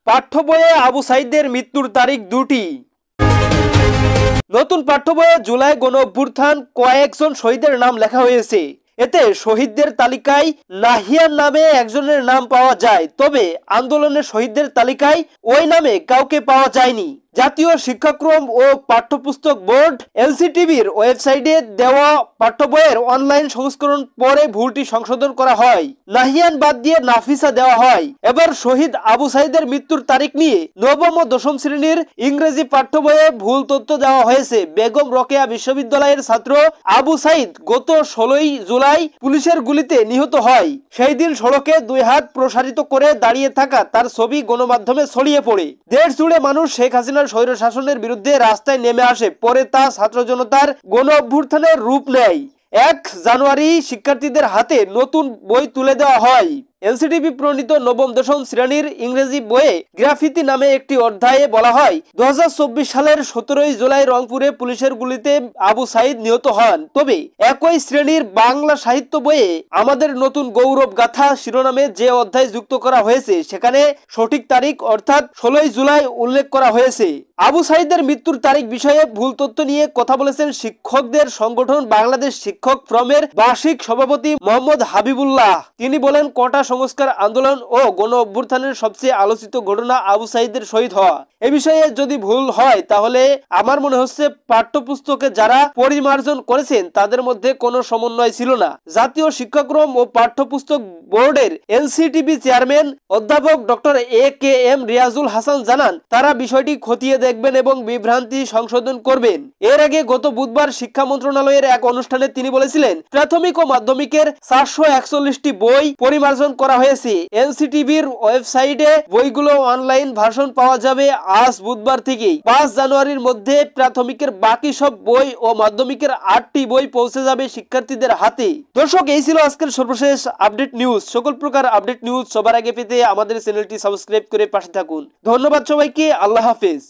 পাঠ্য বইয়ে আবু সাইদের মৃত্যুর তারিখ দুটি। নতুন পাঠ্য বইয়ে জুলাই গণ অভ্যুত্থান কয়েকজন শহীদের নাম লেখা হয়েছে। এতে শহীদদের তালিকায় নাহিয়ান নামে একজনের নাম পাওয়া যায়, তবে আন্দোলনের শহীদদের তালিকায় ওই নামে কাউকে পাওয়া যায়নি। জাতীয় শিক্ষাক্রম ও পাঠ্যপুস্তক বোর্ড এলসিটিবির ওয়েবসাইটে দেওয়া পাঠ্য বইয়ের অনলাইন সংস্করণ পরে ভুলটি সংশোধন করা হয়। নাহিয়ান বাদ দিয়ে নাফিসা দেওয়া হয়। এবার শহীদ আবু সাইদের মৃত্যুর তারিখ নিয়ে নবম ও দশম শ্রেণীর ইংরেজি পাঠ্য বইয়ে ভুল তথ্য দেওয়া হয়েছে। বেগম রোকেয়া বিশ্ববিদ্যালয়ের ছাত্র আবু সাইদ গত 16 জুলাই পুলিশের গুলিতে নিহত হয়। সেই দিন সড়কে 2 হাত প্রসারিত করে দাঁড়িয়ে থাকা তার ছবি গণমাধ্যমে ছড়িয়ে পড়ে। দেশ জুড়ে মানুষ শেখ হাসিনা স্বৈর শাসনের বিরুদ্ধে রাস্তায় নেমে আসে। পরে তা ছাত্র জনতার গণ অভ্যুত্থানের রূপ নেয়। 1 জানুয়ারি শিক্ষার্থীদের হাতে নতুন বই তুলে দেওয়া হয়। এলসিটিবি প্রণীত নবম দশম শ্রেণীর ইংরেজি বইয়ে গ্রাফিতি নামে একটি অধ্যায়ে বলা হয় 2024 সালের 17 জুলাই রংপুরে পুলিশের গুলিতে আবু সাইদ নিহত হন। তবে একই শ্রেণীর বাংলা সাহিত্য বইয়ে আমাদের নতুন গৌরব গাথা শিরোনামে যে অধ্যায় যুক্ত করা হয়েছে সেখানে সঠিক তারিখ অর্থাৎ 16 জুলাই উল্লেখ করা হয়েছে। আবু সাইদের মৃত্যুর তারিখ বিষয়ে ভুল তথ্য নিয়ে কথা বলেছেন শিক্ষকদের সংগঠন বাংলাদেশ শিক্ষক ফ্রমের বার্ষিক সভাপতি মোহাম্মদ হাবিবুল্লাহ। তিনি বলেন, কোটা সংস্কার আন্দোলন ও গণ অভ্যুত্থানের সবচেয়ে আলোচিত ঘটনা আবু সাইদের শহীদ হওয়া। এ বিষয়ে যদি ভুল হয় তাহলে আমার মনে হচ্ছে পাঠ্যপুস্তকে যারা পরিমার্জন করেছেন তাদের মধ্যে কোনো সমন্বয় ছিল না। জাতীয় শিক্ষাক্রম ও পাঠ্যপুস্তক বোর্ডের এলসিটিবি চেয়ারম্যান অধ্যাপক ডক্টর AKM রিয়াজুল হাসান জানান, তারা বিষয়টি খতিয়ে দেখবেন এবং বিভ্রান্তি সংশোধন করবেন। এর আগে গত বুধবার শিক্ষা মন্ত্রণালয়ের এক অনুষ্ঠানে তিনি বলেছিলেন, প্রাথমিক ও মাধ্যমিকের 441টি বই পরিমার্জন করা হয়েছে। এনসিটিভির ওয়েবসাইটে বইগুলো অনলাইন ভার্সন পাওয়া যাবে আজ বুধবার থেকেই। 5 জানুয়ারির মধ্যে প্রাথমিকের বাকি সব বই ও মাধ্যমিকের 8টি বই পৌঁছে যাবে শিক্ষার্থীদের হাতে। দর্শক, এই ছিল আজকের সর্বশেষ আপডেট নিউজ। সকল প্রকার আপডেট নিউজ সবার আগে পেতে আমাদের চ্যানেলটি সাবস্ক্রাইব করে পাশে থাকুন। ধন্যবাদ সবাইকে। আল্লাহ হাফেজ।